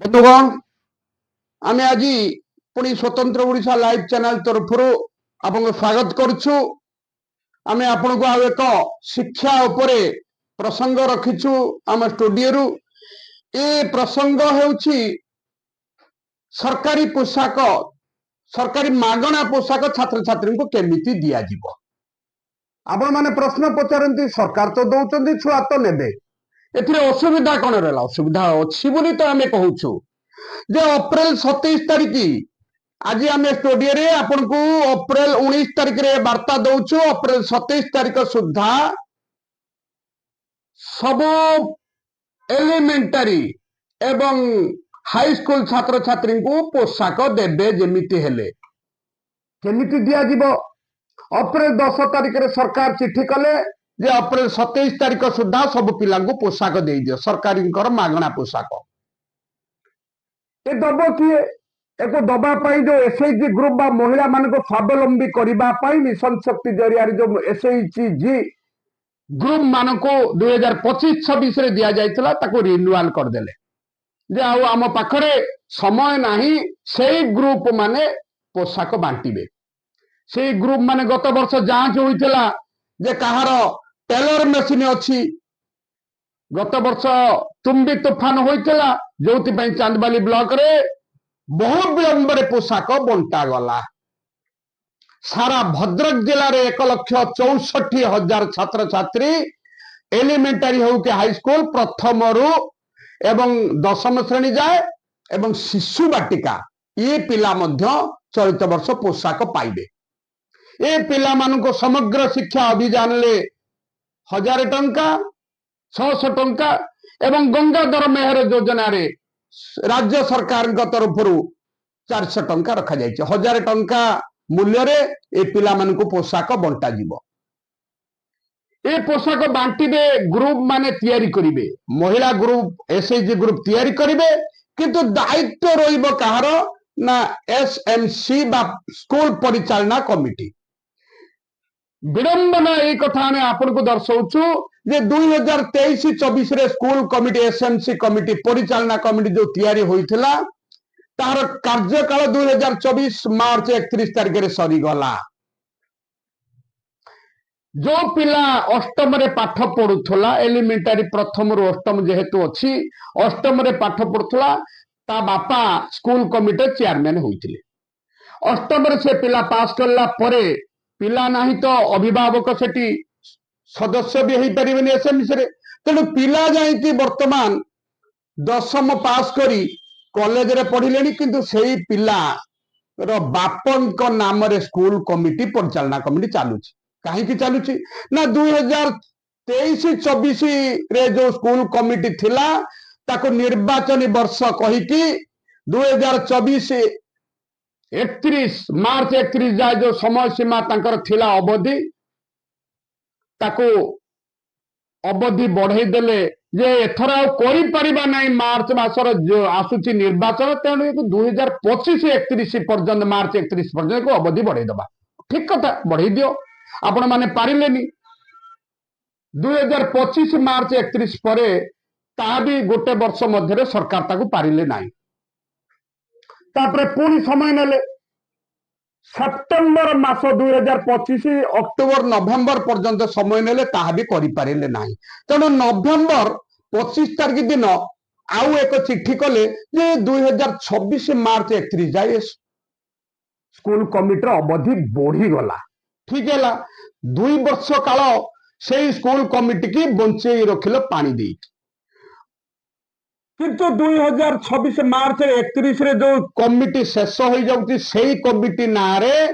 বন্ধুগণ, আমি আজি পুଣି স্বতন্ତ୍ର ওড়িশା লাইভ ଚ୍ୟାନେଲ ତରଫରୁ ଆପଣଙ୍କୁ ସ୍ୱାଗତ କରୁଛୁ। ଆମେ ଆପଣଙ୍କୁ ଆଉ ଏକ ଶିକ୍ଷା ଉପରେ ପ୍ରସଙ୍ଗ ରଖିଛୁ ଆମ ଷ୍ଟୁଡିଓରୁ। ଏ ପ୍ରସଙ୍ଗ ହେଉଛି ସରକାରୀ ପୋଷାକ, ସରକାରୀ ମାଗଣା ପୋଷାକ ଛାତ୍ରଛାତ୍ରୀଙ୍କୁ କେମିତି ଦିଆଯିବ। ଆପଣମାନେ ପ୍ରଶ୍ନ ପଚାରନ୍ତି, ସରକାର ତ ଦଉଛନ୍ତି, ଛୁଆ ତ ନେବେ, ଏଥିରେ ଅସୁବିଧା କ'ଣ ରହିଲା? ଅସୁବିଧା ଅଛି ବୋଲି ତ ଆମେ କହୁଛୁ ଯେ ଏପ୍ରିଲ 27 ତାରିଖ आज आम स्टूडियो आपन को अप्रैल 19 तारिख रे वार्ता दौचु। अप्रैल 27 तारिख सुधा सब एलिमेंटारी एवं हाई स्कूल छात्र छात्री को पोशाक देबे जेमिति हेले केमिति दिया जीवो। अप्रैल 10 तारिख रे सरकार चिट्ठी कले जे अप्रैल 27 तारिख सुधा सब पिला को पोशाक दे दियो, सरकारी मागणा पोशाक। ए दबो किए एको दबा पाई जो एसएचजी ग्रुप बा महिला मान को स्वावलंबी करबा पाई मिशन शक्ति जरिया जो एसएचजी ग्रुप मान को 2025-26 रे दिया जाइतला ताको रिन्यूअल कर देले जे आउ आम पाखरे समय नाही सेही ग्रुप माने पोशाक बांटीबे। सेही ग्रुप माने गत वर्ष जांच होइतला जे कहार टेलर मेसिन अछि। गत वर्ष तुम्बी तूफान होइतला जोति पई चांदबाली ब्लॉक रे बहु विलंब पोशाक बंटा गला। सारा भद्रक जिले में 1,64,000 छात्र छात्री एलिमेंटारी हो के हाई स्कूल प्रथम रु एवं 10वीं श्रेणी जाए एवं शिशु बाटिका ये पिला मध्य चलित वर्ष पोशाक पाइबे। ये पिला मान को समग्र शिक्षा अभियान ले 1000 टंका 600 टंका एवं गंगाधर मेहर योजना रे राज्य सरकार तरफ 400 टंका रखा जाए। 1000 टंका मूल्य रे ए पिला मान को पोशाक बंटा जीवो। ए पोशाक बांटीबे ग्रुप माने तैयारी करिवे, महिला ग्रुप एसएचजी ग्रुप तैयारी करिवे, किंतु दायित्व रहिबो कहार ना एसएमसी बा स्कूल परिचालना कमिटी। विडंबना ए कथा ने आपन को दर्शाउछु जे 2023-24 रे स्कूल कमिटी एसएमसी कमिटी परिचालना कमिटी जो तैयारी होइथिला तार कार्यकाल 2024 मार्च 31 तारिख रे सरी गला। जो पिला अष्टम रे पाठ पढुथला एलिमेंटारी प्रथम रु अष्टम जेहेतु अछि अष्टम रे पाठ पढुथला ता बापा स्कूल कमिटी चेयरमैन होइथिले। अष्टम रे से पिला पास करला परे पिला नाही तो अभिभावक सेठी सदस्य भी हेई परिबेनी एसएमसी रे। तेणु पिला जाईकी वर्तमान 10म पास करी कॉलेज रे पढ़िलेनी, किंतु सेही पिला रो बापन को नाम रे स्कूल कमिटी परिचालना कमिटी चालुची। काहे की चालुची ना 2023-24 रे जो स्कूल कमिटी थिला ताको निर्वाचन वर्ष कही की 2024 मार्च 31 जाए जो समय सीमा तांकर थिला अवधि ताको अवधि बढ़ाई देले जे एथर करि परिबा नहीं। मार्च मासर जो आसुची निर्वाचन तेणु 2025-31 पर्यंत मार्च 31 पर्यंत को अवधि बढ़ाई दबा। ठीक कथा, बढ़ाई दियो। आपण माने पारिलेनी 2025 मार्च 31 परे ता भी गोटे वर्ष मध्य सरकार ताको पारिले नाही। तापरे पुणी समय नेले सेप्टेम्बर मास 2025 अक्टोबर नवेम्बर पर्यंत समय नेले ताहा भी करि पारिले नाही। तेणु नवेम्बर 25 तारिख दिन आउ एक चिट्ठी कले जे 2026 मार्च 31 जाए स्कूल कमिटी अवधि बढ़ी गला। ठीक है, 2 वर्ष काल से स्कूल कमिटी की बंचे रखिल पानी दे। किंतु 2026 मार्च 31 रे जो कमिटी शेष हो जाउती सेही कमिटी ना रे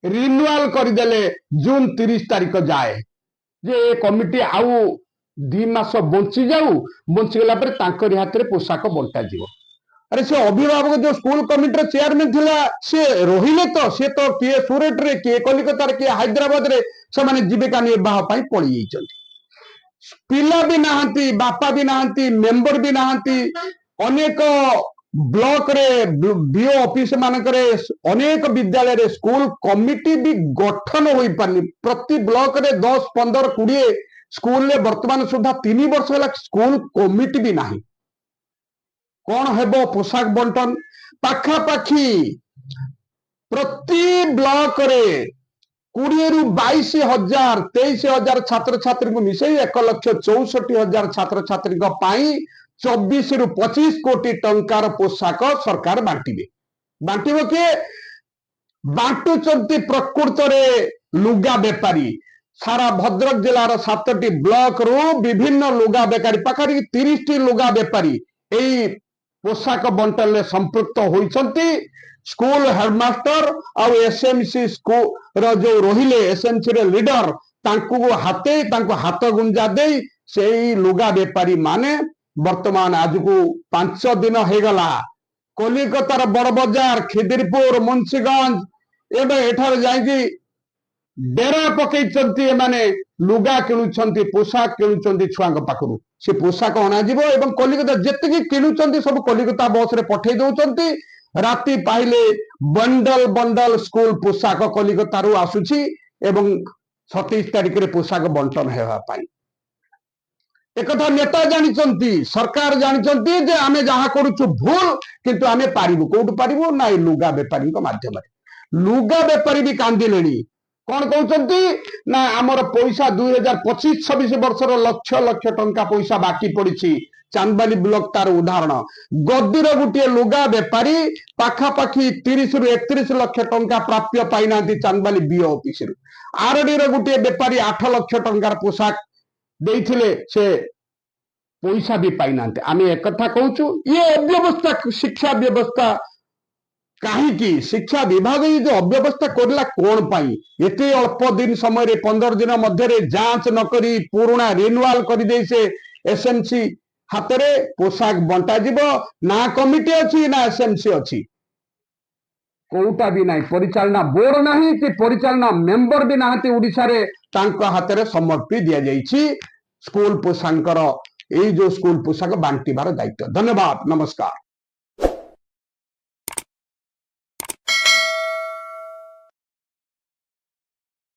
रिन्यूअल करदेले जून 30 तारिख जाए जे कमिटी आउ 2 मास बंची जाऊ। बंची गला पर तांकरी हाथ रे पोशाक बंटा जीवो। अरे से अभिभावक जो स्कूल कमिटी चेयरमैन थिला से रहिले तो किए सूरत रे किए कलिकता रे किए हैदराबाद रे से माने जीविका निर्वाह पाई पड़ी जाइछन्ति। पिला भी नहांती, बापा भी नहांती, मेंबर भी नहांती। अनेक ब्लॉक रे बीओ ऑफिस मानकरे अनेक विद्यालय रे स्कूल कमिटी भी गठन होई पानी। प्रति ब्लॉक रे 10, 15, 20 स्कूल ले वर्तमान सुधा 3 वर्ष होला स्कूल कमिटी भी नाही। कौन हेबो पोशाक बंटन पाखापाखी प्रति ब्लॉक रे 20 रु 22,000 23,000 छात्र छात्री को मिसे 1,64,000 छात्र छात्री 24 रु 25 कोटी टंकार पोशाक सरकार बांटिबे किए बांटुचंती प्रकृत रे लुगा बेपारी सारा भद्रक जिलार 7टी ब्लॉक रु विभिन्न लुगा बेकारी पाखापाखि 30टी लुगा बेपारी एई पोशाक बंटन संपृक्त होइछंती स्कूल हेडमास्टर आउ एसएमसी स्कूल जो रोहिले एसएमसी रे लीडर तांकु हाथ गुंजा दे से लुगा बेपारी माने वर्तमान आज को 5 दिन हो गला कलिकतार बड़ बजार खिदिरपुर मुंशीगंज एवं एठार जाइकी डेरा पकई माने लुगा किणुंट पोशाक किणुंट छुआ पाखु से पोशाक अणाଯିव एवं कलिकता जितकी किणुंट सब कलिकता बस रे पठे दौरान राति पाइले बंडल बंडल स्कूल पोशाक कलिकता आसुची एवं 27 तारिख रे पोशाक बंटन हेबा एक नेता जानी सरकार जानी जे आमे जहाँ करूचु भूल किंतु आमे पारिबु कोठु पारिबु ना लुगा बेपारी माध्यम लुगा बेपारी भी कांदिले कौन कहते ना आमर पैसा 2025-26 वर्षर लक्ष लक्ष टंका पैसा बाकी पड़ी चांदबाली ब्लॉक तार उदाहरण गद्दीर गोटे लुगा बेपारी पाखापाखि 30 रु 31 लक्ष टंका प्राप्य पाईना चांदबाली बीओ ऑफिस आरडी गोटे बेपारी 8 लक्ष टंकार पोशाक देइथिले से पैसा भी पाईना आम एक कहूँ ये अव्यवस्था शिक्षा व्यवस्था कहीं शिक्षा विभाग जो अव्यवस्था करला कौन पाई एते अल्प दिन समय 15 दिन मध्य जांच नक पुराणा रिन्युआल कर से एसएमसी हाथ में पोशाक बंटा जीव ना कमिटी अच्छी ना एसएमसी अच्छी कोटा भी ना परिचालना बोर्ड ना कि परिचालना मेंबर भी ना ओडिशा रे हाथ में समर्पी दि जाइए स्कूल पोशाकर ये जो स्कूल पोशाक बांटार दायित्व। धन्यवाद, नमस्कार।